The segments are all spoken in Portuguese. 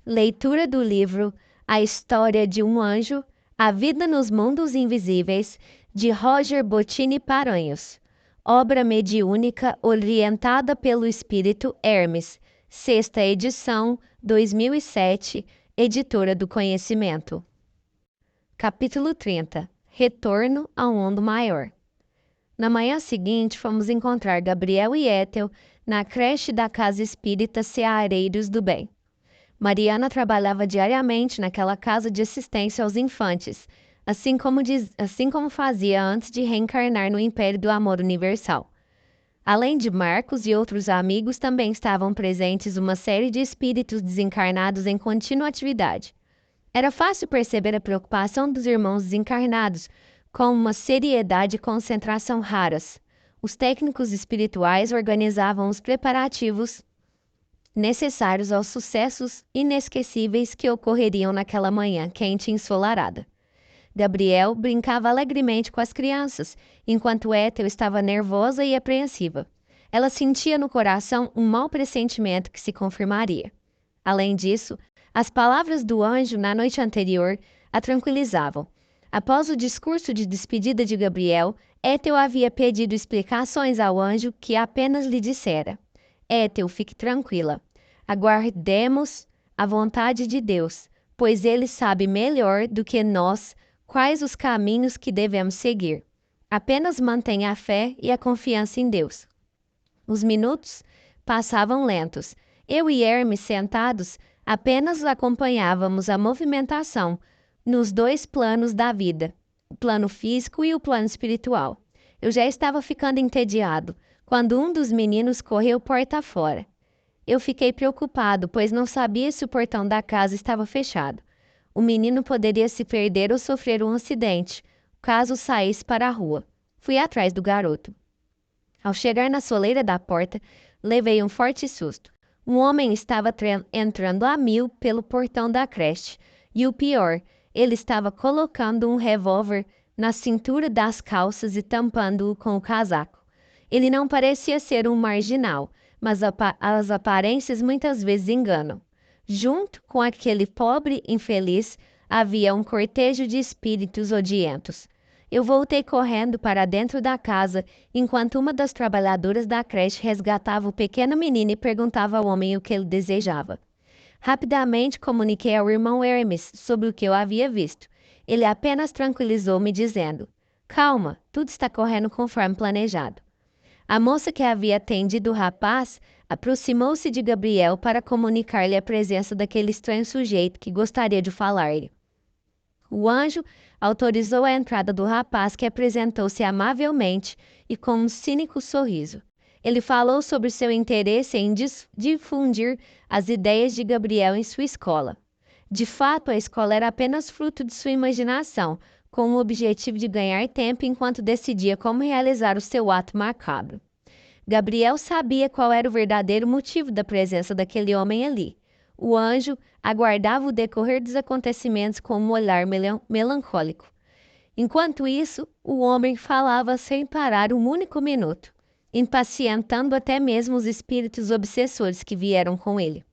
Leitura do livro A História de um Anjo, A Vida nos Mundos Invisíveis, de Roger Bottini Paranhos. Obra mediúnica orientada pelo Espírito Hermes. Sexta edição, 2007, Editora do Conhecimento. Capítulo 30. Retorno ao mundo maior. Na manhã seguinte, fomos encontrar Gabriel e Ethel na creche da Casa Espírita Ceareiros do Bem. Mariana trabalhava diariamente naquela casa de assistência aos infantes, assim como fazia antes de reencarnar no Império do Amor Universal. Além de Marcos e outros amigos, também estavam presentes uma série de espíritos desencarnados em contínua atividade. Era fácil perceber a preocupação dos irmãos desencarnados, com uma seriedade e concentração raras. Os técnicos espirituais organizavam os preparativos necessários aos sucessos inesquecíveis que ocorreriam naquela manhã quente e ensolarada. Gabriel brincava alegremente com as crianças, enquanto Ethel estava nervosa e apreensiva. Ela sentia no coração um mau pressentimento que se confirmaria. Além disso, as palavras do anjo na noite anterior a tranquilizavam. Após o discurso de despedida de Gabriel, Ethel havia pedido explicações ao anjo, que apenas lhe dissera: Ethel, fique tranquila. Aguardemos a vontade de Deus, pois Ele sabe melhor do que nós quais os caminhos que devemos seguir. Apenas mantenha a fé e a confiança em Deus. Os minutos passavam lentos. Eu e Hermes, sentados, apenas acompanhávamos a movimentação nos dois planos da vida, o plano físico e o plano espiritual. Eu já estava ficando entediado, quando um dos meninos correu porta fora. Eu fiquei preocupado, pois não sabia se o portão da casa estava fechado. O menino poderia se perder ou sofrer um acidente, caso saísse para a rua. Fui atrás do garoto. Ao chegar na soleira da porta, levei um forte susto. Um homem estava entrando a mil pelo portão da creche. E o pior, ele estava colocando um revólver na cintura das calças e tampando-o com o casaco. Ele não parecia ser um marginal, mas as aparências muitas vezes enganam. Junto com aquele pobre infeliz, havia um cortejo de espíritos odientos. Eu voltei correndo para dentro da casa, enquanto uma das trabalhadoras da creche resgatava o pequeno menino e perguntava ao homem o que ele desejava. Rapidamente comuniquei ao irmão Hermes sobre o que eu havia visto. Ele apenas tranquilizou-me dizendo: Calma, tudo está correndo conforme planejado. A moça que havia atendido o rapaz aproximou-se de Gabriel para comunicar-lhe a presença daquele estranho sujeito que gostaria de falar-lhe. O anjo autorizou a entrada do rapaz, que apresentou-se amavelmente e com um cínico sorriso. Ele falou sobre seu interesse em difundir as ideias de Gabriel em sua escola. De fato, a escola era apenas fruto de sua imaginação, com o objetivo de ganhar tempo enquanto decidia como realizar o seu ato macabro. Gabriel sabia qual era o verdadeiro motivo da presença daquele homem ali. O anjo aguardava o decorrer dos acontecimentos com um olhar melancólico. Enquanto isso, o homem falava sem parar um único minuto, impacientando até mesmo os espíritos obsessores que vieram com ele.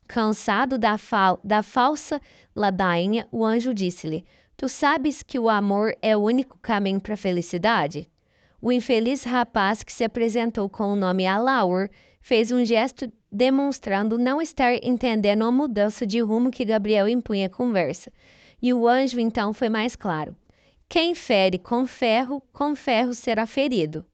Cansado da falsa ladainha, o anjo disse-lhe: Tu sabes que o amor é o único caminho para a felicidade? O infeliz rapaz, que se apresentou com o nome Alaur, fez um gesto demonstrando não estar entendendo a mudança de rumo que Gabriel impunha à conversa. E o anjo então foi mais claro: Quem fere com ferro será ferido.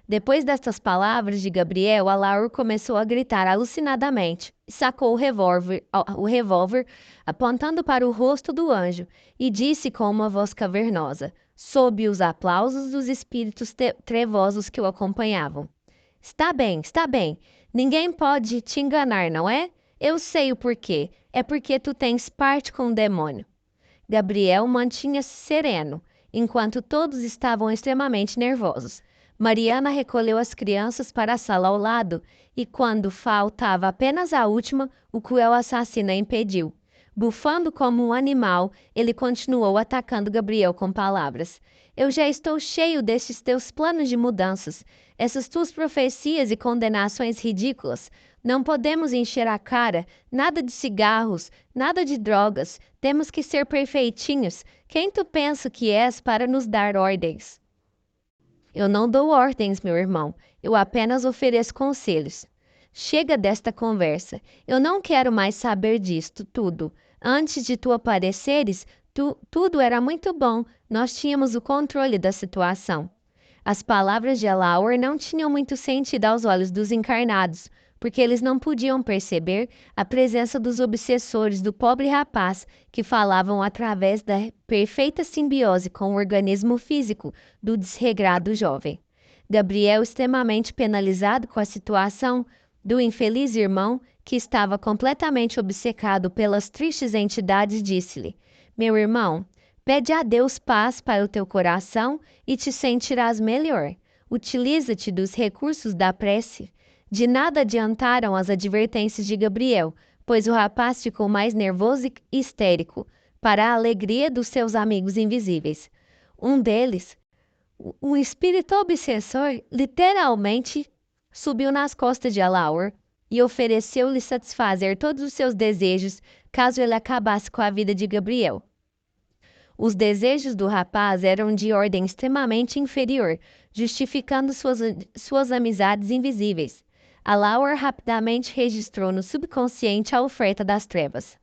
Depois destas palavras de Gabriel, Alaur começou a gritar alucinadamente e sacou o revólver, apontando para o rosto do anjo, e disse com uma voz cavernosa, sob os aplausos dos espíritos trevosos que o acompanhavam: Está bem, está bem. Ninguém pode te enganar, não é? Eu sei o porquê. É porque tu tens parte com o demônio. Gabriel mantinha-se sereno, enquanto todos estavam extremamente nervosos. Mariana recolheu as crianças para a sala ao lado e, quando faltava apenas a última, o cruel assassino a impediu. Bufando como um animal, ele continuou atacando Gabriel com palavras: Eu já estou cheio destes teus planos de mudanças. Essas tuas profecias e condenações ridículas Não podemos encher a cara, nada de cigarros, nada de drogas. Temos que ser perfeitinhos. Quem tu pensa que és para nos dar ordens? Eu não dou ordens, meu irmão. Eu apenas ofereço conselhos. Chega desta conversa. Eu não quero mais saber disto tudo. Antes de tu apareceres, tudo era muito bom. Nós tínhamos o controle da situação. As palavras de Alaor não tinham muito sentido aos olhos dos encarnados, porque eles não podiam perceber a presença dos obsessores do pobre rapaz que falavam através da perfeita simbiose com o organismo físico do desregrado jovem. Gabriel, extremamente penalizado com a situação do infeliz irmão, que estava completamente obcecado pelas tristes entidades, disse-lhe: Meu irmão, pede a Deus paz para o teu coração e te sentirás melhor. Utiliza-te dos recursos da prece. De nada adiantaram as advertências de Gabriel, pois o rapaz ficou mais nervoso e histérico, para a alegria dos seus amigos invisíveis. Um deles, um espírito obsessor, literalmente subiu nas costas de Alaor e ofereceu-lhe satisfazer todos os seus desejos caso ele acabasse com a vida de Gabriel. Os desejos do rapaz eram de ordem extremamente inferior, justificando suas amizades invisíveis. Alaor rapidamente registrou no subconsciente a oferta das trevas.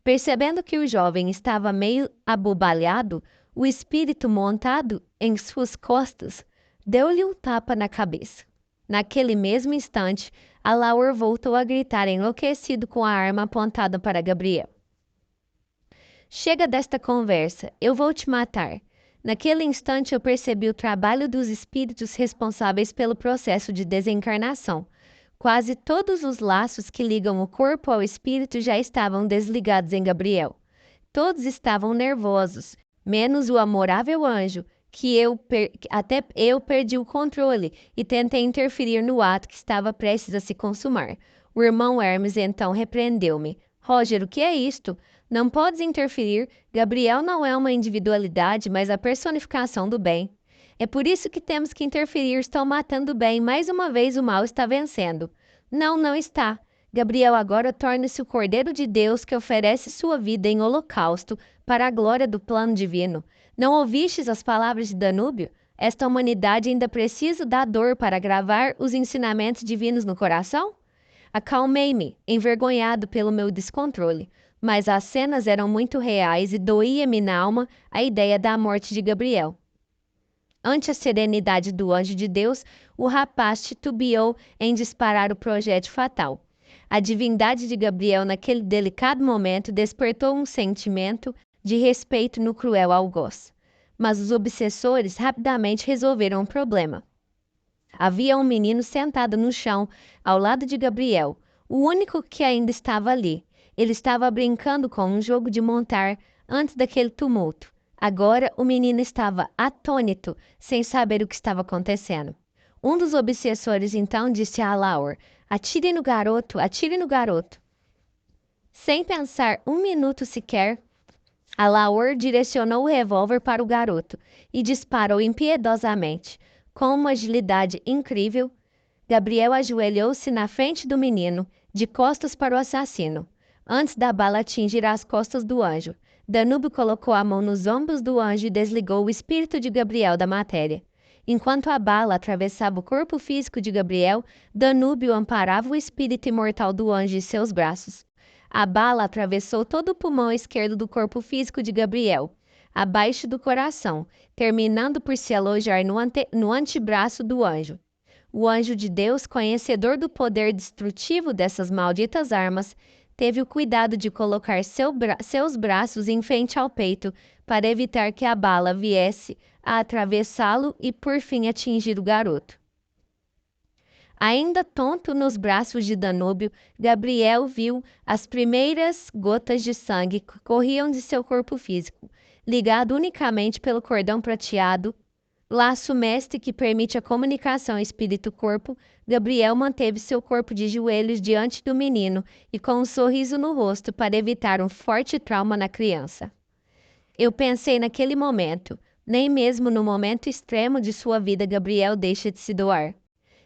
Percebendo que o jovem estava meio abobalhado, o espírito montado em suas costas deu-lhe um tapa na cabeça. Naquele mesmo instante, Alaor voltou a gritar enlouquecido com a arma apontada para Gabriel. Chega desta conversa, eu vou te matar. Naquele instante eu percebi o trabalho dos espíritos responsáveis pelo processo de desencarnação. Quase todos os laços que ligam o corpo ao espírito já estavam desligados em Gabriel. Todos estavam nervosos, menos o amorável anjo, que até eu perdi o controle e tentei interferir no ato que estava prestes a se consumar. O irmão Hermes então repreendeu-me. Roger, o que é isto? Não podes interferir. Gabriel não é uma individualidade, mas a personificação do bem. É por isso que temos que interferir. Estão matando o bem. Mais uma vez o mal está vencendo. Não, não está. Gabriel agora torna-se o Cordeiro de Deus que oferece sua vida em holocausto para a glória do plano divino. Não ouvistes as palavras de Danúbio? Esta humanidade ainda precisa da dor para gravar os ensinamentos divinos no coração? Acalmei-me, envergonhado pelo meu descontrole, mas as cenas eram muito reais e doía-me na alma a ideia da morte de Gabriel. Ante a serenidade do anjo de Deus, o rapaz titubeou em disparar o projétil fatal. A divindade de Gabriel, naquele delicado momento, despertou um sentimento de respeito no cruel algoz. Mas os obsessores rapidamente resolveram o problema. Havia um menino sentado no chão, ao lado de Gabriel, o único que ainda estava ali. Ele estava brincando com um jogo de montar antes daquele tumulto. Agora o menino estava atônito, sem saber o que estava acontecendo. Um dos obsessores então disse a Alaor: atire no garoto, atire no garoto. Sem pensar um minuto sequer, Alaor direcionou o revólver para o garoto e disparou impiedosamente. Com uma agilidade incrível, Gabriel ajoelhou-se na frente do menino, de costas para o assassino. Antes da bala atingir as costas do anjo, Danúbio colocou a mão nos ombros do anjo e desligou o espírito de Gabriel da matéria. Enquanto a bala atravessava o corpo físico de Gabriel, Danúbio amparava o espírito imortal do anjo em seus braços. A bala atravessou todo o pulmão esquerdo do corpo físico de Gabriel, abaixo do coração, terminando por se alojar no antebraço do anjo. O anjo de Deus, conhecedor do poder destrutivo dessas malditas armas, teve o cuidado de colocar seus braços em frente ao peito para evitar que a bala viesse a atravessá-lo e por fim atingir o garoto. Ainda tonto nos braços de Danúbio, Gabriel viu as primeiras gotas de sangue que corriam de seu corpo físico, ligado unicamente pelo cordão prateado, laço mestre que permite a comunicação espírito-corpo. Gabriel manteve seu corpo de joelhos diante do menino e com um sorriso no rosto para evitar um forte trauma na criança. Eu pensei naquele momento, nem mesmo no momento extremo de sua vida Gabriel deixa de se doar.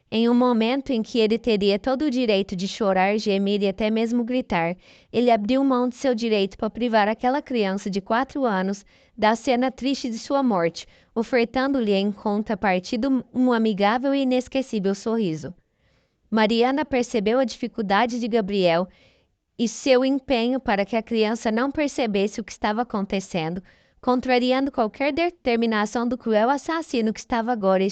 Em um momento em que ele teria todo o direito de chorar, gemer e até mesmo gritar, ele abriu mão de seu direito para privar aquela criança de 4 anos da cena triste de sua morte, ofertando-lhe em contrapartida um amigável e inesquecível sorriso. Mariana percebeu a dificuldade de Gabriel e seu empenho para que a criança não percebesse o que estava acontecendo, contrariando qualquer determinação do cruel assassino que estava agora em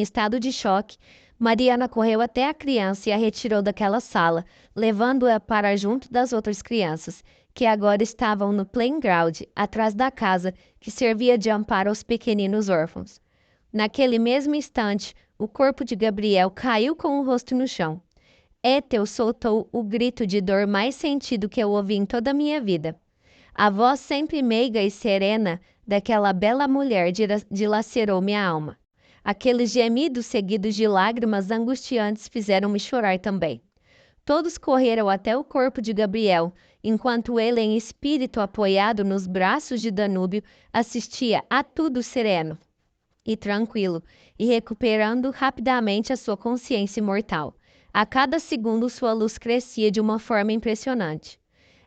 estado de choque. Mariana correu até a criança e a retirou daquela sala, levando-a para junto das outras crianças, que agora estavam no playground, atrás da casa, que servia de amparo aos pequeninos órfãos. Naquele mesmo instante, o corpo de Gabriel caiu com o rosto no chão. Ethel soltou o grito de dor mais sentido que eu ouvi em toda a minha vida. A voz sempre meiga e serena daquela bela mulher dilacerou minha alma. Aqueles gemidos seguidos de lágrimas angustiantes fizeram-me chorar também. Todos correram até o corpo de Gabriel, enquanto ele, em espírito apoiado nos braços de Danúbio, assistia a tudo sereno e tranquilo, e recuperando rapidamente a sua consciência imortal. A cada segundo sua luz crescia de uma forma impressionante.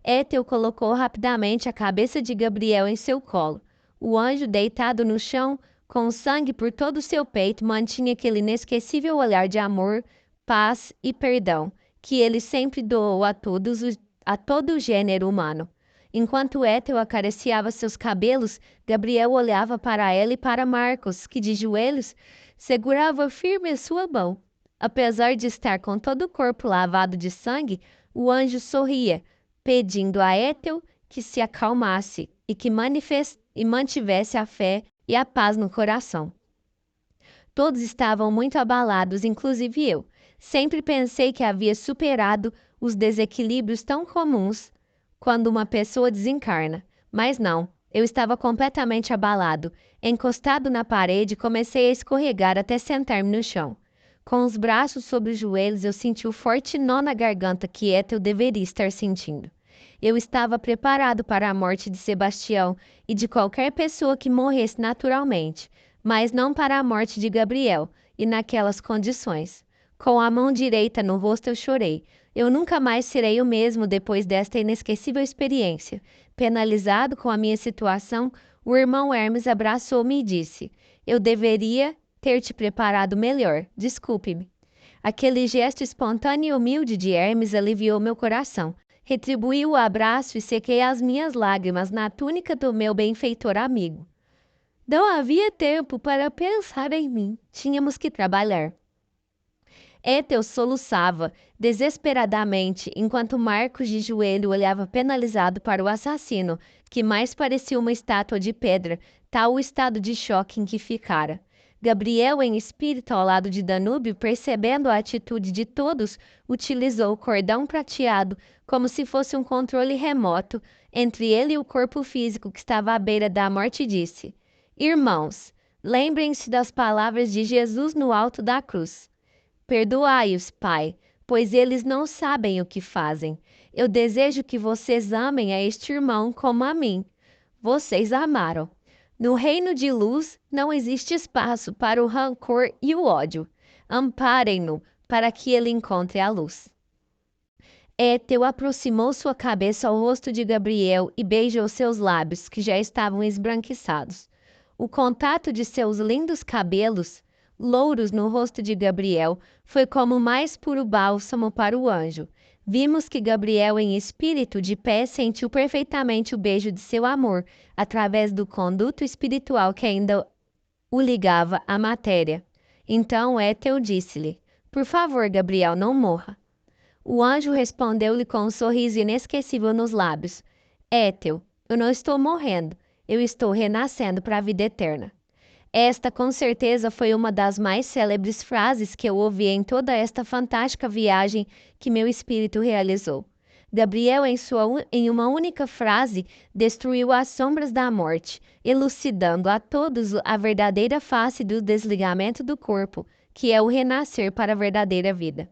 Ethel colocou rapidamente a cabeça de Gabriel em seu colo. O anjo, deitado no chão, com sangue por todo o seu peito, mantinha aquele inesquecível olhar de amor, paz e perdão que ele sempre doou a todo o gênero humano. Enquanto Ethel acariciava seus cabelos, Gabriel olhava para ela e para Marcos, que de joelhos segurava firme a sua mão. Apesar de estar com todo o corpo lavado de sangue, o anjo sorria, pedindo a Ethel que se acalmasse e que mantivesse a fé e a paz no coração. Todos estavam muito abalados, inclusive eu. Sempre pensei que havia superado os desequilíbrios tão comuns quando uma pessoa desencarna, mas não. Eu estava completamente abalado. Encostado na parede, comecei a escorregar até sentar-me no chão. Com os braços sobre os joelhos, eu senti o forte nó na garganta que Ethel deveria estar sentindo. Eu estava preparado para a morte de Sebastião e de qualquer pessoa que morresse naturalmente, mas não para a morte de Gabriel, e naquelas condições. Com a mão direita no rosto eu chorei. Eu nunca mais serei o mesmo depois desta inesquecível experiência. Penalizado com a minha situação, o irmão Hermes abraçou-me e disse: Eu deveria ter te preparado melhor. Desculpe-me. Aquele gesto espontâneo e humilde de Hermes aliviou meu coração. Retribuí o abraço e sequei as minhas lágrimas na túnica do meu benfeitor amigo. Não havia tempo para pensar em mim. Tínhamos que trabalhar. Ethel soluçava desesperadamente, enquanto Marcos de joelho olhava penalizado para o assassino, que mais parecia uma estátua de pedra, tal o estado de choque em que ficara. Gabriel, em espírito ao lado de Danúbio, percebendo a atitude de todos, utilizou o cordão prateado como se fosse um controle remoto entre ele e o corpo físico que estava à beira da morte e disse: Irmãos, lembrem-se das palavras de Jesus no alto da cruz. Perdoai-os, Pai, pois eles não sabem o que fazem. Eu desejo que vocês amem a este irmão como a mim. Vocês amaram. No reino de luz não existe espaço para o rancor e o ódio. Amparem-no para que ele encontre a luz. Ethel aproximou sua cabeça ao rosto de Gabriel e beijou seus lábios, que já estavam esbranquiçados. O contato de seus lindos cabelos, louros no rosto de Gabriel, foi como o mais puro bálsamo para o anjo. Vimos que Gabriel, em espírito de pé, sentiu perfeitamente o beijo de seu amor, através do conduto espiritual que ainda o ligava à matéria. Então Ethel disse-lhe: Por favor, Gabriel, não morra. O anjo respondeu-lhe com um sorriso inesquecível nos lábios: Ethel, eu não estou morrendo, eu estou renascendo para a vida eterna. Esta, com certeza, foi uma das mais célebres frases que eu ouvi em toda esta fantástica viagem que meu espírito realizou. Gabriel, em uma única frase, destruiu as sombras da morte, elucidando a todos a verdadeira face do desligamento do corpo, que é o renascer para a verdadeira vida.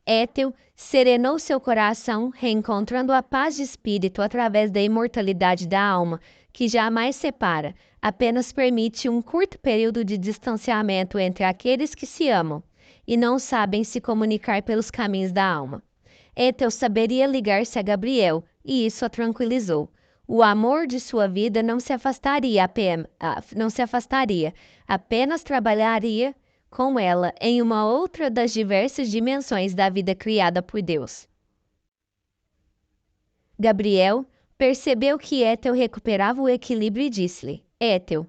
Ethel serenou seu coração, reencontrando a paz de espírito através da imortalidade da alma, que jamais separa, apenas permite um curto período de distanciamento entre aqueles que se amam. e não sabem se comunicar pelos caminhos da alma. Ethel saberia ligar-se a Gabriel, e isso a tranquilizou. O amor de sua vida não se afastaria, apenas trabalharia com ela em uma outra das diversas dimensões da vida criada por Deus. Gabriel percebeu que Ethel recuperava o equilíbrio e disse-lhe: Ethel,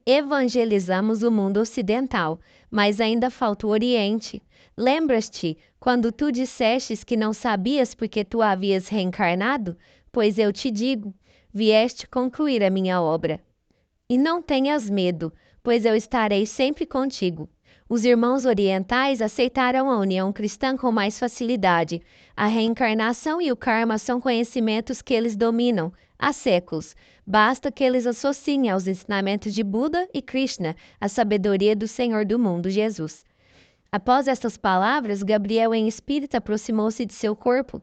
evangelizamos o mundo ocidental, mas ainda falta o Oriente. Lembras-te quando tu dissestes que não sabias porque tu havias reencarnado? Pois eu te digo, vieste concluir a minha obra. E não tenhas medo, pois eu estarei sempre contigo. Os irmãos orientais aceitaram a união cristã com mais facilidade. A reencarnação e o karma são conhecimentos que eles dominam há séculos. Basta que eles associem aos ensinamentos de Buda e Krishna a sabedoria do Senhor do mundo, Jesus. Após estas palavras, Gabriel em espírito aproximou-se de seu corpo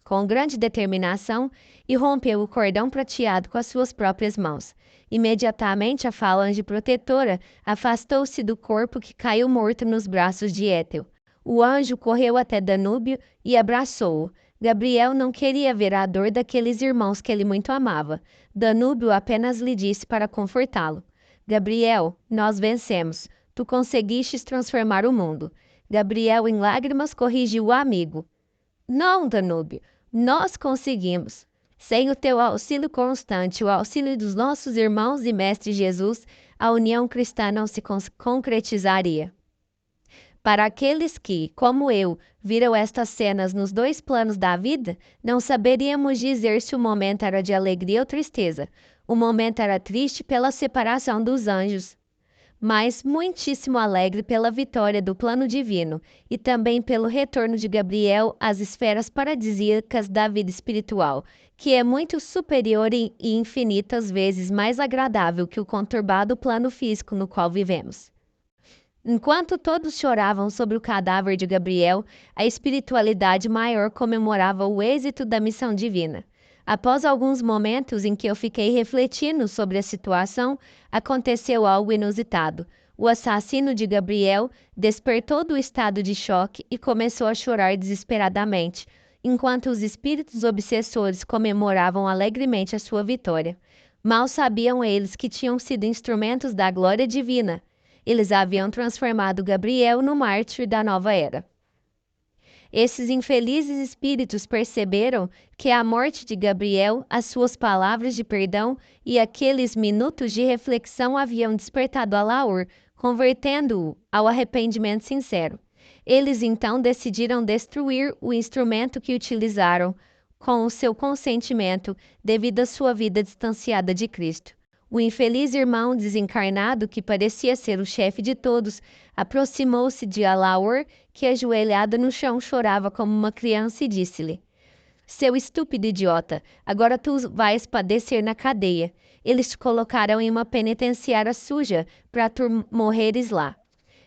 com grande determinação e rompeu o cordão prateado com as suas próprias mãos. Imediatamente a falange protetora afastou-se do corpo que caiu morto nos braços de Ethel. O anjo correu até Danúbio e abraçou-o. Gabriel não queria ver a dor daqueles irmãos que ele muito amava. Danúbio apenas lhe disse para confortá-lo: Gabriel, nós vencemos. Tu conseguistes transformar o mundo. Gabriel, em lágrimas, corrigiu o amigo: Não, Danúbio, nós conseguimos. Sem o teu auxílio constante, o auxílio dos nossos irmãos e Mestre Jesus, a união cristã não se concretizaria. Para aqueles que, como eu, viram estas cenas nos dois planos da vida, não saberíamos dizer se o momento era de alegria ou tristeza. O momento era triste pela separação dos anjos, mas muitíssimo alegre pela vitória do plano divino e também pelo retorno de Gabriel às esferas paradisíacas da vida espiritual, que é muito superior e infinitas vezes mais agradável que o conturbado plano físico no qual vivemos. Enquanto todos choravam sobre o cadáver de Gabriel, a espiritualidade maior comemorava o êxito da missão divina. Após alguns momentos em que eu fiquei refletindo sobre a situação, aconteceu algo inusitado. O assassino de Gabriel despertou do estado de choque e começou a chorar desesperadamente, enquanto os espíritos obsessores comemoravam alegremente a sua vitória. Mal sabiam eles que tinham sido instrumentos da glória divina. Eles haviam transformado Gabriel no mártir da nova era. Esses infelizes espíritos perceberam que a morte de Gabriel, as suas palavras de perdão e aqueles minutos de reflexão haviam despertado Alaor, convertendo-o ao arrependimento sincero. Eles então decidiram destruir o instrumento que utilizaram com o seu consentimento devido à sua vida distanciada de Cristo. O infeliz irmão desencarnado, que parecia ser o chefe de todos, aproximou-se de Alaor, que ajoelhada no chão chorava como uma criança, e disse-lhe: Seu estúpido idiota, agora tu vais padecer na cadeia. Eles te colocarão em uma penitenciária suja para tu morreres lá.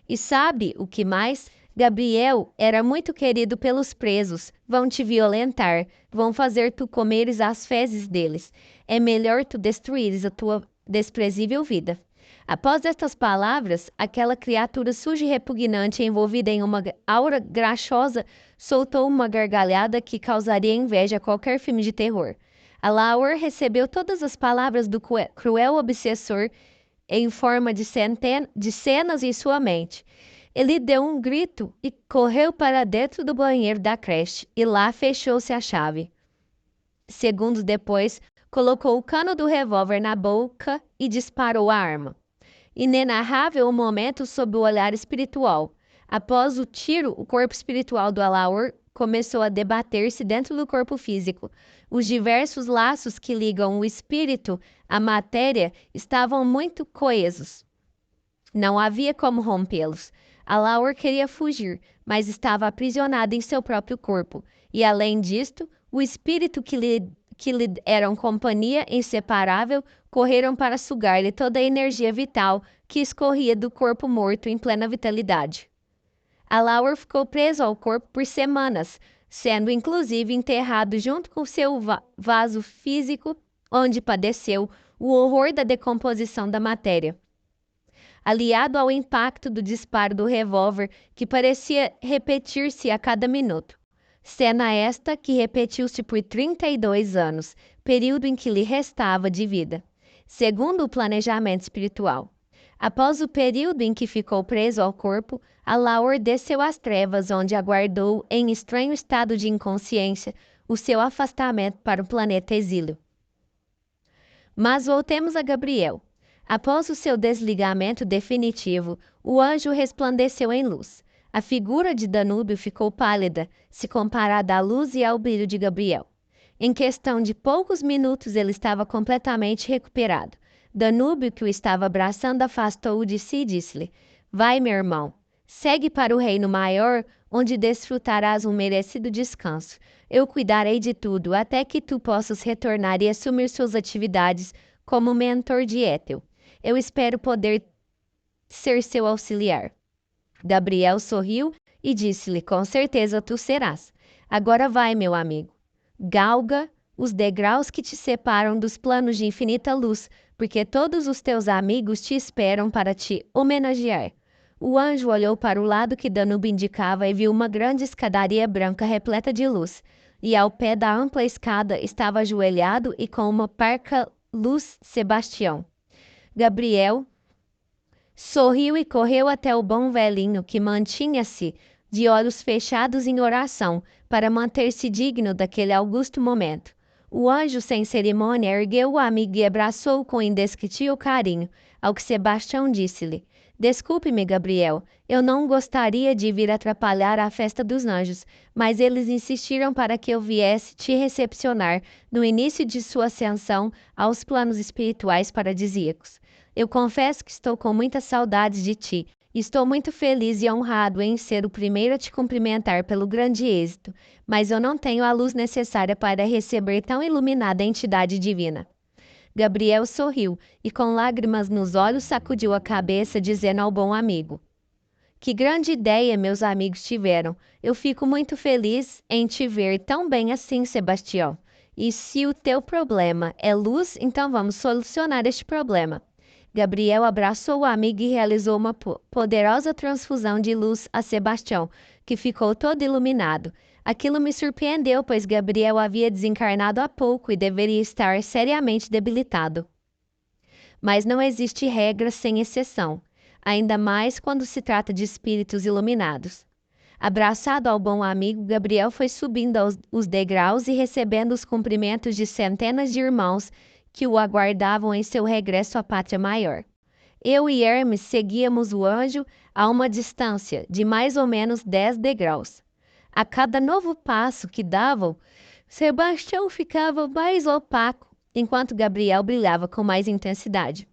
E sabe o que mais? Gabriel era muito querido pelos presos. Vão te violentar, vão fazer tu comeres as fezes deles. É melhor tu destruires a tua desprezível vida. Após estas palavras, aquela criatura suja e repugnante, envolvida em uma aura graxosa, soltou uma gargalhada que causaria inveja a qualquer filme de terror. Alaor recebeu todas as palavras do cruel obsessor em forma de cenas em sua mente. Ele deu um grito e correu para dentro do banheiro da creche, e lá fechou-se a chave. Segundos depois, colocou o cano do revólver na boca e disparou a arma. Inenarrável o momento sob o olhar espiritual. Após o tiro, o corpo espiritual do Alaor começou a debater-se dentro do corpo físico. Os diversos laços que ligam o espírito à matéria estavam muito coesos. Não havia como rompê-los. Alaor queria fugir, mas estava aprisionado em seu próprio corpo. E além disto, o espírito que lhe eram companhia inseparável correram para sugar-lhe toda a energia vital que escorria do corpo morto em plena vitalidade. Alaor ficou preso ao corpo por semanas, sendo inclusive enterrado junto com seu vaso físico, onde padeceu o horror da decomposição da matéria. aliado ao impacto do disparo do revólver que parecia repetir-se a cada minuto. Cena esta que repetiu-se por 32 anos, período em que lhe restava de vida, segundo o planejamento espiritual. Após o período em que ficou preso ao corpo, Alaor desceu às trevas, onde aguardou, em estranho estado de inconsciência, o seu afastamento para o planeta exílio. Mas voltemos a Gabriel. Após o seu desligamento definitivo, o anjo resplandeceu em luz. A figura de Danúbio ficou pálida, se comparada à luz e ao brilho de Gabriel. Em questão de poucos minutos, ele estava completamente recuperado. Danúbio, que o estava abraçando, afastou-o de si e disse-lhe: Vai, meu irmão, segue para o reino maior, onde desfrutarás um merecido descanso. Eu cuidarei de tudo, até que tu possas retornar e assumir suas atividades como mentor de Étel. Eu espero poder ser seu auxiliar. Gabriel sorriu e disse-lhe: Com certeza tu serás. Agora vai, meu amigo. Galga os degraus que te separam dos planos de infinita luz, porque todos os teus amigos te esperam para te homenagear. O anjo olhou para o lado que Danúbio indicava e viu uma grande escadaria branca repleta de luz, e ao pé da ampla escada estava ajoelhado e com uma parca luz Sebastião. Gabriel sorriu e correu até o bom velhinho, que mantinha-se de olhos fechados em oração, para manter-se digno daquele augusto momento. O anjo, sem cerimônia, ergueu o amigo e abraçou-o com indescritível carinho, ao que Sebastião disse-lhe: Desculpe-me, Gabriel, eu não gostaria de vir atrapalhar a festa dos anjos, mas eles insistiram para que eu viesse te recepcionar no início de sua ascensão aos planos espirituais paradisíacos. Eu confesso que estou com muita saudade de ti. Estou muito feliz e honrado em ser o primeiro a te cumprimentar pelo grande êxito, mas eu não tenho a luz necessária para receber tão iluminada entidade divina. Gabriel sorriu e, com lágrimas nos olhos, sacudiu a cabeça, dizendo ao bom amigo: Que grande ideia meus amigos tiveram. Eu fico muito feliz em te ver tão bem assim, Sebastião. E se o teu problema é luz, então vamos solucionar este problema. Gabriel abraçou o amigo e realizou uma poderosa transfusão de luz a Sebastião, que ficou todo iluminado. Aquilo me surpreendeu, pois Gabriel havia desencarnado há pouco e deveria estar seriamente debilitado. Mas não existe regra sem exceção, ainda mais quando se trata de espíritos iluminados. Abraçado ao bom amigo, Gabriel foi subindo os degraus e recebendo os cumprimentos de centenas de irmãos que o aguardavam em seu regresso à pátria maior. Eu e Hermes seguíamos o anjo a uma distância de mais ou menos 10 degraus. A cada novo passo que davam, Sebastião ficava mais opaco, enquanto Gabriel brilhava com mais intensidade.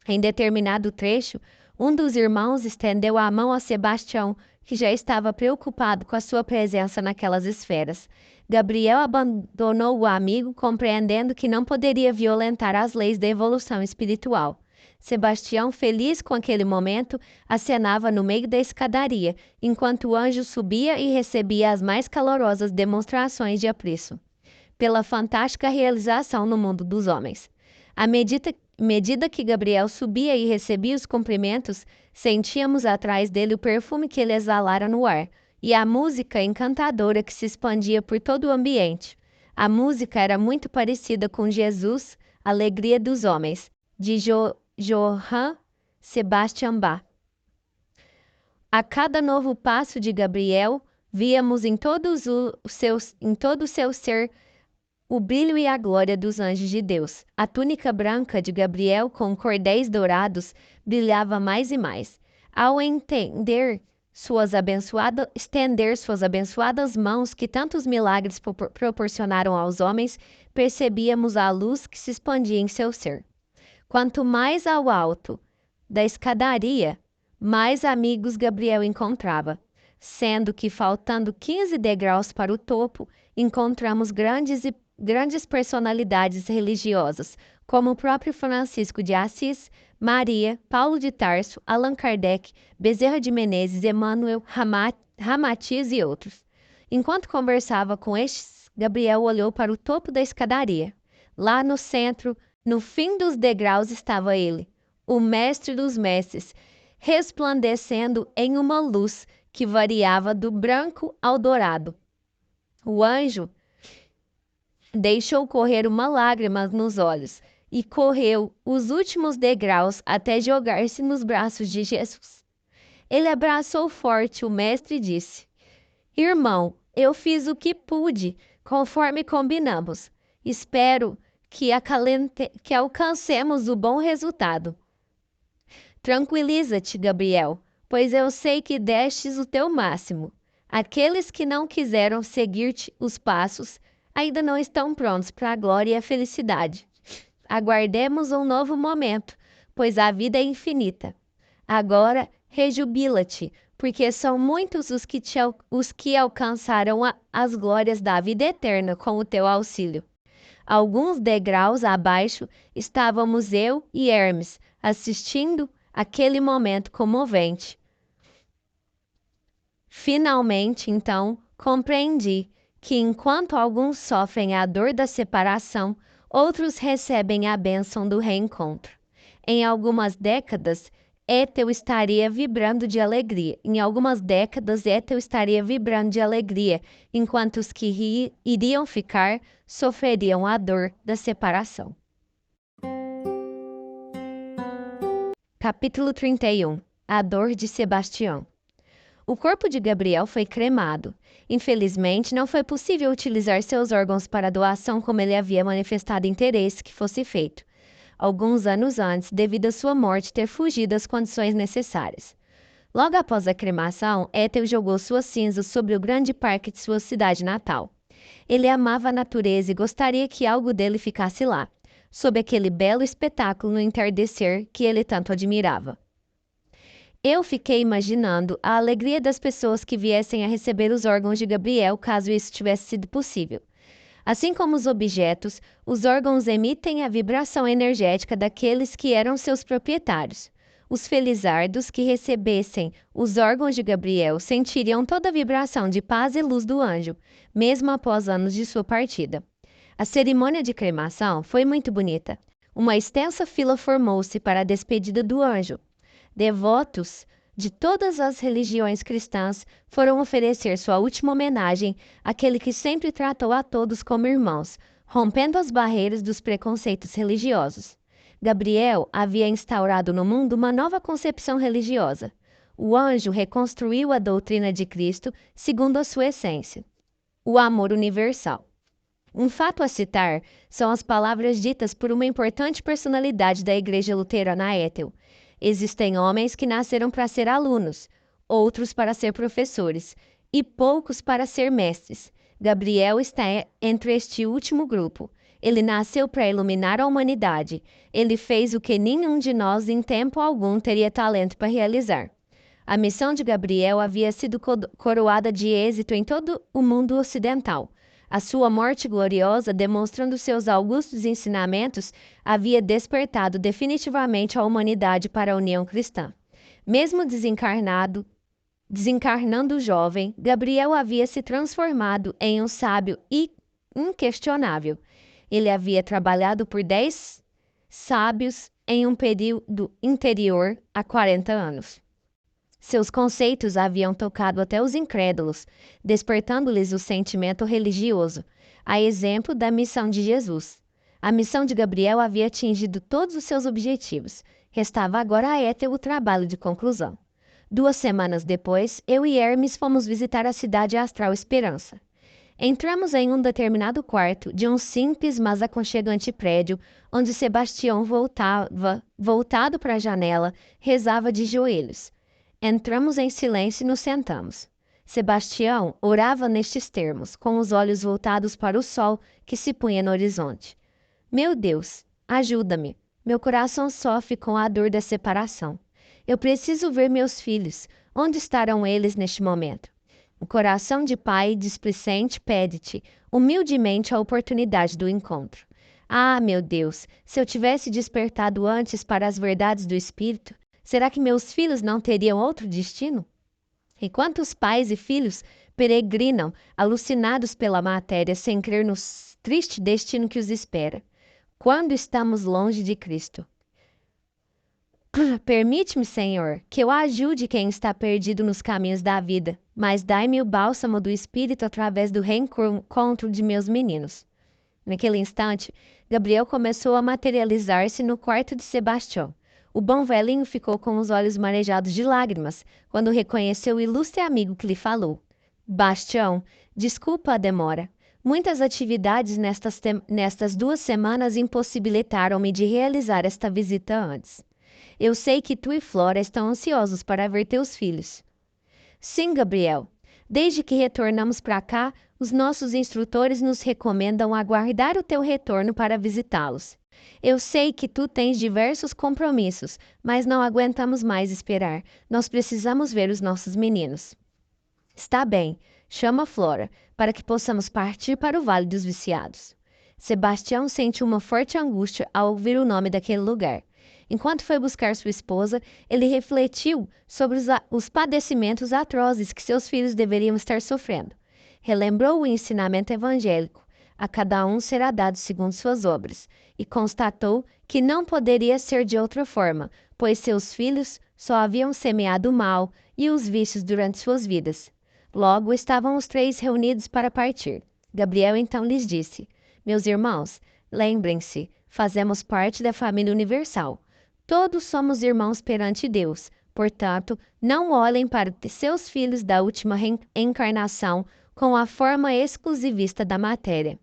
Em determinado trecho, um dos irmãos estendeu a mão a Sebastião, que já estava preocupado com a sua presença naquelas esferas. Gabriel abandonou o amigo, compreendendo que não poderia violentar as leis da evolução espiritual. Sebastião, feliz com aquele momento, acenava no meio da escadaria, enquanto o anjo subia e recebia as mais calorosas demonstrações de apreço pela fantástica realização no mundo dos homens. À medida que Gabriel subia e recebia os cumprimentos, sentíamos atrás dele o perfume que ele exalara no ar e a música encantadora que se expandia por todo o ambiente. A música era muito parecida com Jesus, Alegria dos Homens, de Johann Sebastian Bach. A cada novo passo de Gabriel, víamos em todo o seu ser o brilho e a glória dos anjos de Deus. A túnica branca de Gabriel, com cordéis dourados, brilhava mais e mais. Ao estender suas abençoadas mãos que tantos milagres proporcionaram aos homens, percebíamos a luz que se expandia em seu ser. Quanto mais ao alto da escadaria, mais amigos Gabriel encontrava, sendo que, faltando 15 degraus para o topo, encontramos grandes personalidades religiosas, como o próprio Francisco de Assis, Maria, Paulo de Tarso, Allan Kardec, Bezerra de Menezes, Emmanuel, Ramatiz e outros. Enquanto conversava com estes, Gabriel olhou para o topo da escadaria. Lá no centro, no fim dos degraus, estava ele, o mestre dos mestres, resplandecendo em uma luz que variava do branco ao dourado. O anjo deixou correr uma lágrima nos olhos e correu os últimos degraus até jogar-se nos braços de Jesus. Ele abraçou forte o mestre e disse: Irmão, eu fiz o que pude, conforme combinamos. Espero que alcancemos o bom resultado. Tranquiliza-te, Gabriel, pois eu sei que destes o teu máximo. Aqueles que não quiseram seguir-te os passos ainda não estão prontos para a glória e a felicidade. Aguardemos um novo momento, pois a vida é infinita. Agora, rejubila-te, porque são muitos os que alcançaram as glórias da vida eterna com o teu auxílio. Alguns degraus abaixo estávamos eu e Hermes, assistindo aquele momento comovente. Finalmente, então, compreendi que enquanto alguns sofrem a dor da separação, outros recebem a bênção do reencontro. Em algumas décadas, Ethel estaria vibrando de alegria. Enquanto os que iriam ficar sofreriam a dor da separação. Capítulo 31. A dor de Sebastião. O corpo de Gabriel foi cremado. Infelizmente, não foi possível utilizar seus órgãos para doação como ele havia manifestado interesse que fosse feito, alguns anos antes, devido à sua morte ter fugido às condições necessárias. Logo após a cremação, Ethel jogou suas cinzas sobre o grande parque de sua cidade natal. Ele amava a natureza e gostaria que algo dele ficasse lá, sob aquele belo espetáculo no entardecer que ele tanto admirava. Eu fiquei imaginando a alegria das pessoas que viessem a receber os órgãos de Gabriel caso isso tivesse sido possível. Assim como os objetos, os órgãos emitem a vibração energética daqueles que eram seus proprietários. Os felizardos que recebessem os órgãos de Gabriel sentiriam toda a vibração de paz e luz do anjo, mesmo após anos de sua partida. A cerimônia de cremação foi muito bonita. Uma extensa fila formou-se para a despedida do anjo. Devotos de todas as religiões cristãs foram oferecer sua última homenagem àquele que sempre tratou a todos como irmãos, rompendo as barreiras dos preconceitos religiosos. Gabriel havia instaurado no mundo uma nova concepção religiosa. O anjo reconstruiu a doutrina de Cristo segundo a sua essência, o amor universal. Um fato a citar são as palavras ditas por uma importante personalidade da Igreja Luterana Ethel. Existem homens que nasceram para ser alunos, outros para ser professores, e poucos para ser mestres. Gabriel está entre este último grupo. Ele nasceu para iluminar a humanidade. Ele fez o que nenhum de nós em tempo algum teria talento para realizar. A missão de Gabriel havia sido coroada de êxito em todo o mundo ocidental. A sua morte gloriosa, demonstrando seus augustos ensinamentos, havia despertado definitivamente a humanidade para a união cristã. Mesmo desencarnando jovem, Gabriel havia se transformado em um sábio inquestionável. Ele havia trabalhado por 10 sábios em um período interior há 40 anos. Seus conceitos haviam tocado até os incrédulos, despertando-lhes o sentimento religioso, a exemplo da missão de Jesus. A missão de Gabriel havia atingido todos os seus objetivos. Restava agora a Ethel o trabalho de conclusão. 2 semanas depois, eu e Hermes fomos visitar a cidade astral Esperança. Entramos em um determinado quarto de um simples mas aconchegante prédio, onde Sebastião voltado para a janela, rezava de joelhos. Entramos em silêncio e nos sentamos. Sebastião orava nestes termos, com os olhos voltados para o sol que se punha no horizonte. Meu Deus, ajuda-me. Meu coração sofre com a dor da separação. Eu preciso ver meus filhos. Onde estarão eles neste momento? O coração de pai displicente pede-te, humildemente, a oportunidade do encontro. Ah, meu Deus, se eu tivesse despertado antes para as verdades do Espírito, será que meus filhos não teriam outro destino? E quantos pais e filhos peregrinam, alucinados pela matéria, sem crer no triste destino que os espera, quando estamos longe de Cristo? Permite-me, Senhor, que eu ajude quem está perdido nos caminhos da vida, mas dai-me o bálsamo do Espírito através do reencontro de meus meninos. Naquele instante, Gabriel começou a materializar-se no quarto de Sebastião. O bom velhinho ficou com os olhos marejados de lágrimas quando reconheceu o ilustre amigo que lhe falou. Bastião, desculpa a demora. Muitas atividades nestas 2 semanas impossibilitaram-me de realizar esta visita antes. Eu sei que tu e Flora estão ansiosos para ver teus filhos. Sim, Gabriel. Desde que retornamos para cá, os nossos instrutores nos recomendam aguardar o teu retorno para visitá-los. Eu sei que tu tens diversos compromissos, mas não aguentamos mais esperar. Nós precisamos ver os nossos meninos. Está bem, chama Flora, para que possamos partir para o Vale dos Viciados. Sebastião sentiu uma forte angústia ao ouvir o nome daquele lugar. Enquanto foi buscar sua esposa, ele refletiu sobre os padecimentos atrozes que seus filhos deveriam estar sofrendo. Relembrou o ensinamento evangélico: a cada um será dado segundo suas obras, e constatou que não poderia ser de outra forma, pois seus filhos só haviam semeado o mal e os vícios durante suas vidas. Logo estavam os 3 reunidos para partir. Gabriel então lhes disse: Meus irmãos, lembrem-se, fazemos parte da família universal. Todos somos irmãos perante Deus. Portanto, não olhem para seus filhos da última reencarnação com a forma exclusivista da matéria.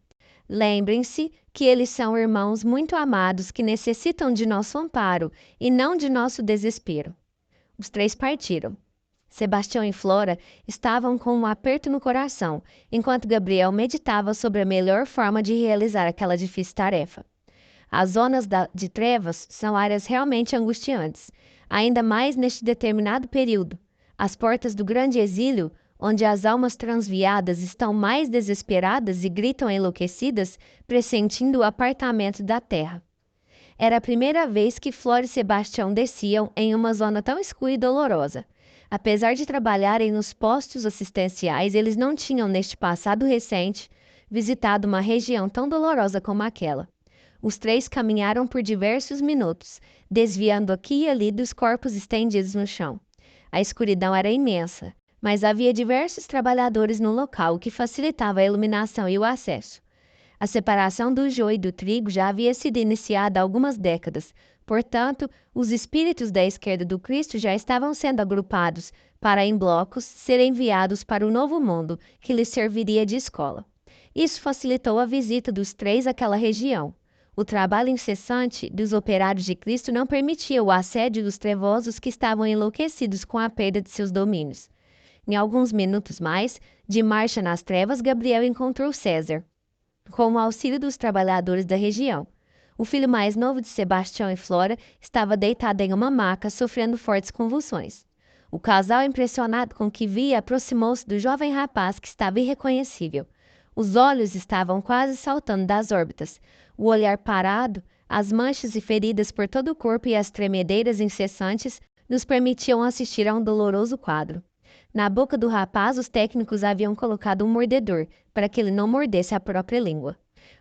Lembrem-se que eles são irmãos muito amados que necessitam de nosso amparo e não de nosso desespero. Os 3 partiram. Sebastião e Flora estavam com um aperto no coração, enquanto Gabriel meditava sobre a melhor forma de realizar aquela difícil tarefa. As zonas de trevas são áreas realmente angustiantes, ainda mais neste determinado período. As portas do grande exílio, onde as almas transviadas estão mais desesperadas e gritam enlouquecidas, pressentindo o apartamento da terra. Era a primeira vez que Flora e Sebastião desciam em uma zona tão escura e dolorosa. Apesar de trabalharem nos postos assistenciais, eles não tinham, neste passado recente, visitado uma região tão dolorosa como aquela. Os 3 caminharam por diversos minutos, desviando aqui e ali dos corpos estendidos no chão. A escuridão era imensa, mas havia diversos trabalhadores no local, o que facilitava a iluminação e o acesso. A separação do joio e do trigo já havia sido iniciada há algumas décadas, portanto, os espíritos da esquerda do Cristo já estavam sendo agrupados para, em blocos, serem enviados para o novo mundo, que lhes serviria de escola. Isso facilitou a visita dos 3 àquela região. O trabalho incessante dos operários de Cristo não permitia o assédio dos trevosos que estavam enlouquecidos com a perda de seus domínios. Em alguns minutos mais, de marcha nas trevas, Gabriel encontrou César, com o auxílio dos trabalhadores da região. O filho mais novo de Sebastião e Flora estava deitado em uma maca, sofrendo fortes convulsões. O casal, impressionado com o que via, aproximou-se do jovem rapaz que estava irreconhecível. Os olhos estavam quase saltando das órbitas. O olhar parado, as manchas e feridas por todo o corpo e as tremedeiras incessantes nos permitiam assistir a um doloroso quadro. Na boca do rapaz, os técnicos haviam colocado um mordedor, para que ele não mordesse a própria língua.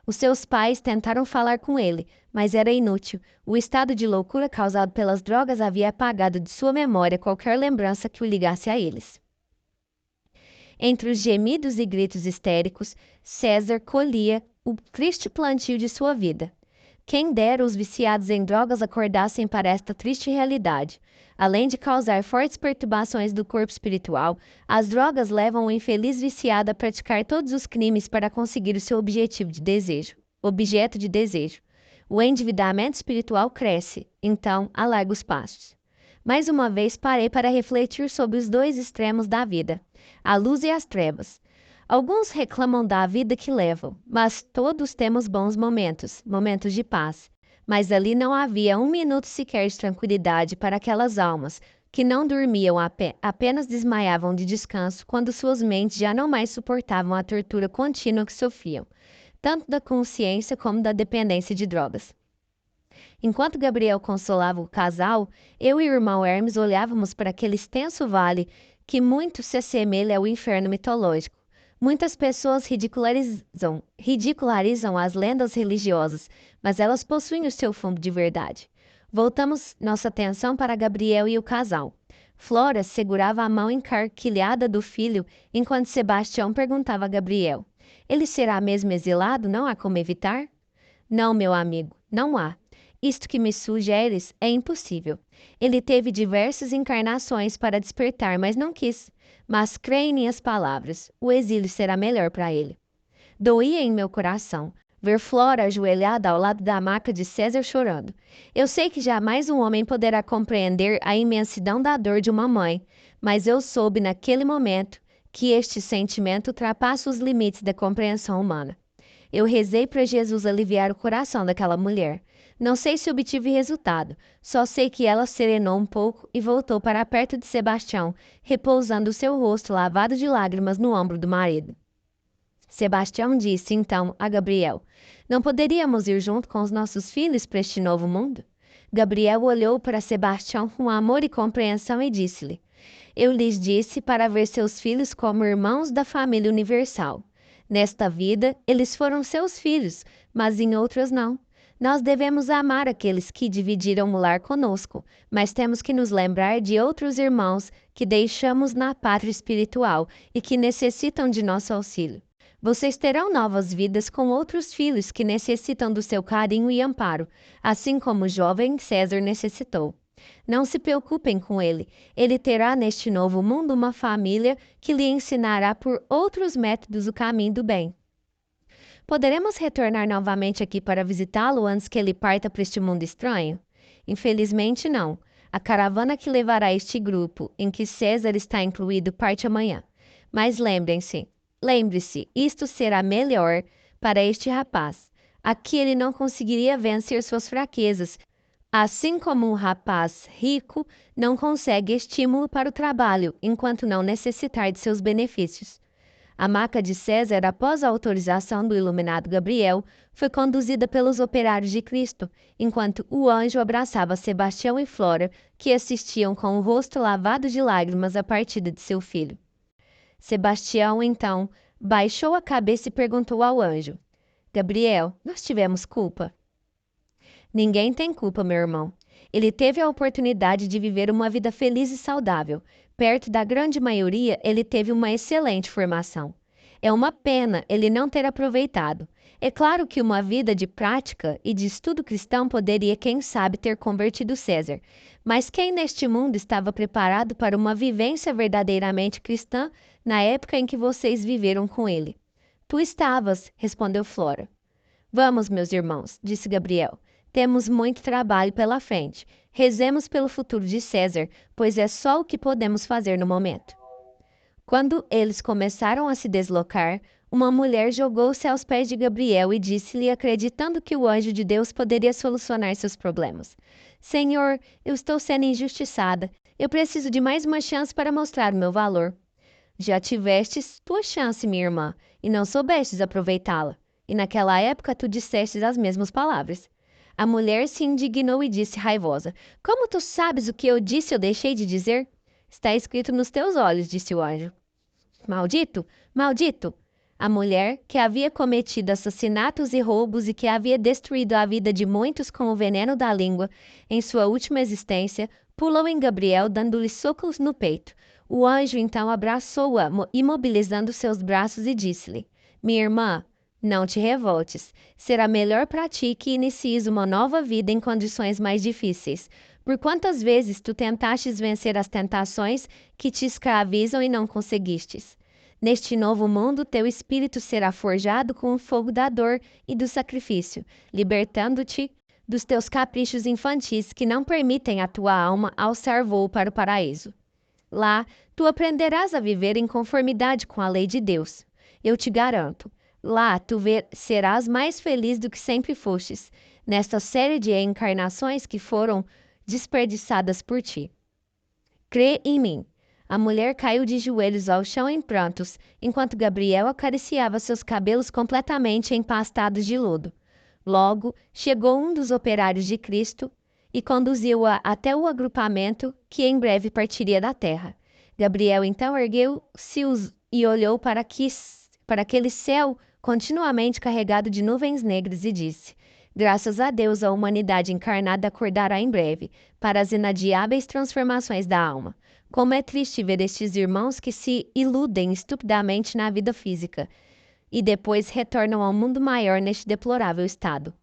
Os seus pais tentaram falar com ele, mas era inútil. O estado de loucura causado pelas drogas havia apagado de sua memória qualquer lembrança que o ligasse a eles. Entre os gemidos e gritos histéricos, César colhia o triste plantio de sua vida. Quem dera os viciados em drogas acordassem para esta triste realidade. Além de causar fortes perturbações do corpo espiritual, as drogas levam o infeliz viciado a praticar todos os crimes para conseguir o seu objeto de desejo. O endividamento espiritual cresce, então alarga os passos. Mais uma vez parei para refletir sobre os 2 extremos da vida, a luz e as trevas. Alguns reclamam da vida que levam, mas todos temos bons momentos, momentos de paz. Mas ali não havia um minuto sequer de tranquilidade para aquelas almas que não dormiam, apenas desmaiavam de descanso quando suas mentes já não mais suportavam a tortura contínua que sofriam, tanto da consciência como da dependência de drogas. Enquanto Gabriel consolava o casal, eu e o irmão Hermes olhávamos para aquele extenso vale que muito se assemelha ao inferno mitológico. Muitas pessoas ridicularizam as lendas religiosas, mas elas possuem o seu fundo de verdade. Voltamos nossa atenção para Gabriel e o casal. Flora segurava a mão encarquilhada do filho, enquanto Sebastião perguntava a Gabriel: ele será mesmo exilado? Não há como evitar? Não, meu amigo, não há. Isto que me sugeres é impossível. Ele teve diversas encarnações para despertar, mas não quis. Mas creia em minhas palavras, o exílio será melhor para ele. Doía em meu coração ver Flora ajoelhada ao lado da maca de César chorando. Eu sei que jamais um homem poderá compreender a imensidão da dor de uma mãe, mas eu soube naquele momento que este sentimento ultrapassa os limites da compreensão humana. Eu rezei para Jesus aliviar o coração daquela mulher. Não sei se obtive resultado, só sei que ela serenou um pouco e voltou para perto de Sebastião, repousando seu rosto lavado de lágrimas no ombro do marido. Sebastião disse então a Gabriel: não poderíamos ir junto com os nossos filhos para este novo mundo? Gabriel olhou para Sebastião com amor e compreensão e disse-lhe: eu lhes disse para ver seus filhos como irmãos da família universal. Nesta vida, eles foram seus filhos, mas em outras não. Nós devemos amar aqueles que dividiram o lar conosco, mas temos que nos lembrar de outros irmãos que deixamos na pátria espiritual e que necessitam de nosso auxílio. Vocês terão novas vidas com outros filhos que necessitam do seu carinho e amparo, assim como o jovem César necessitou. Não se preocupem com ele. Ele terá neste novo mundo uma família que lhe ensinará por outros métodos o caminho do bem. Poderemos retornar novamente aqui para visitá-lo antes que ele parta para este mundo estranho? Infelizmente não. A caravana que levará este grupo, em que César está incluído, parte amanhã. Mas lembre-se, isto será melhor para este rapaz. Aqui ele não conseguiria vencer suas fraquezas, assim como um rapaz rico não consegue estímulo para o trabalho enquanto não necessitar de seus benefícios. A maca de César, após a autorização do iluminado Gabriel, foi conduzida pelos operários de Cristo, enquanto o anjo abraçava Sebastião e Flora, que assistiam com o rosto lavado de lágrimas à partida de seu filho. Sebastião, então, baixou a cabeça e perguntou ao anjo: Gabriel, nós tivemos culpa? Ninguém tem culpa, meu irmão. Ele teve a oportunidade de viver uma vida feliz e saudável. Perto da grande maioria, ele teve uma excelente formação. É uma pena ele não ter aproveitado. É claro que uma vida de prática e de estudo cristão poderia, quem sabe, ter convertido César. Mas quem neste mundo estava preparado para uma vivência verdadeiramente cristã na época em que vocês viveram com ele? Tu estavas, respondeu Flora. Vamos, meus irmãos, disse Gabriel. Temos muito trabalho pela frente. Rezemos pelo futuro de César, pois é só o que podemos fazer no momento. Quando eles começaram a se deslocar, uma mulher jogou-se aos pés de Gabriel e disse-lhe, acreditando que o anjo de Deus poderia solucionar seus problemas: Senhor, eu estou sendo injustiçada. Eu preciso de mais uma chance para mostrar o meu valor. Já tivestes tua chance, minha irmã, e não soubestes aproveitá-la. E naquela época tu dissestes as mesmas palavras. A mulher se indignou e disse raivosa: Como tu sabes o que eu disse ou deixei de dizer? Está escrito nos teus olhos, disse o anjo. Maldito! Maldito! A mulher, que havia cometido assassinatos e roubos e que havia destruído a vida de muitos com o veneno da língua em sua última existência, pulou em Gabriel, dando-lhe socos no peito. O anjo então abraçou-a, imobilizando seus braços, e disse-lhe: Minha irmã, não te revoltes. Será melhor para ti que inicies uma nova vida em condições mais difíceis. Por quantas vezes tu tentastes vencer as tentações que te escravizam e não conseguistes? Neste novo mundo, teu espírito será forjado com o fogo da dor e do sacrifício, libertando-te dos teus caprichos infantis que não permitem à tua alma alçar voo para o paraíso. Lá, tu aprenderás a viver em conformidade com a lei de Deus. Eu te garanto. Lá tu serás mais feliz do que sempre fostes, nesta série de encarnações que foram desperdiçadas por ti. Crê em mim. A mulher caiu de joelhos ao chão em prantos, enquanto Gabriel acariciava seus cabelos completamente empastados de lodo. Logo, chegou um dos operários de Cristo e conduziu-a até o agrupamento que em breve partiria da terra. Gabriel então ergueu-se e olhou para aquele céu continuamente carregado de nuvens negras e disse: Graças a Deus, a humanidade encarnada acordará em breve para as inadiáveis transformações da alma. Como é triste ver estes irmãos que se iludem estupidamente na vida física e depois retornam ao mundo maior neste deplorável estado.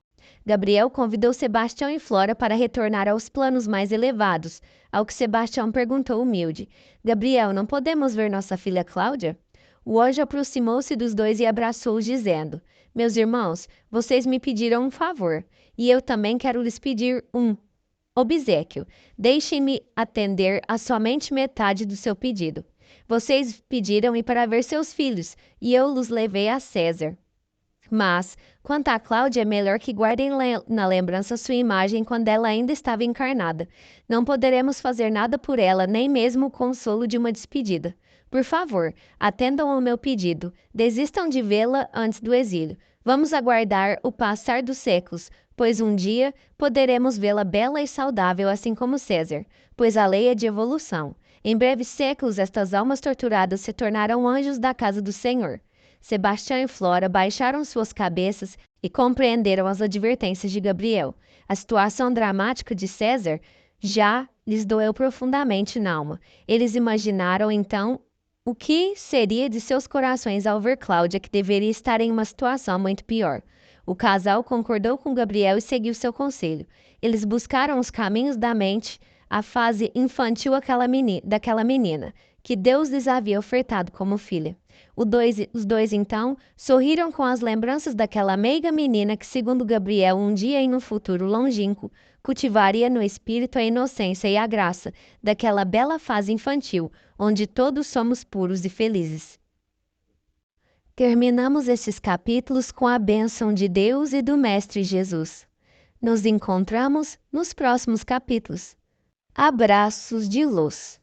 Gabriel convidou Sebastião e Flora para retornar aos planos mais elevados, ao que Sebastião perguntou humilde: Gabriel, não podemos ver nossa filha Cláudia? O anjo aproximou-se dos dois e abraçou-os, dizendo: Meus irmãos, vocês me pediram um favor, e eu também quero lhes pedir um obséquio. Deixem-me atender a somente metade do seu pedido. Vocês pediram-me para ver seus filhos, e eu os levei a César. Mas, quanto a Cláudia, é melhor que guardem na lembrança sua imagem quando ela ainda estava encarnada. Não poderemos fazer nada por ela, nem mesmo o consolo de uma despedida. Por favor, atendam ao meu pedido. Desistam de vê-la antes do exílio. Vamos aguardar o passar dos séculos, pois um dia poderemos vê-la bela e saudável, assim como César, pois a lei é de evolução. Em breves séculos, estas almas torturadas se tornarão anjos da casa do Senhor. Sebastião e Flora baixaram suas cabeças e compreenderam as advertências de Gabriel. A situação dramática de César já lhes doeu profundamente na alma. Eles imaginaram, então, o que seria de seus corações ao ver Cláudia, que deveria estar em uma situação muito pior. O casal concordou com Gabriel e seguiu seu conselho. Eles buscaram os caminhos da mente, a fase infantil daquela menina, que Deus lhes havia ofertado como filha. Os dois, então, sorriram com as lembranças daquela meiga menina que, segundo Gabriel, um dia em um futuro longínquo, cultivaria no espírito a inocência e a graça daquela bela fase infantil, onde todos somos puros e felizes. Terminamos esses capítulos com a bênção de Deus e do Mestre Jesus. Nos encontramos nos próximos capítulos. Abraços de luz.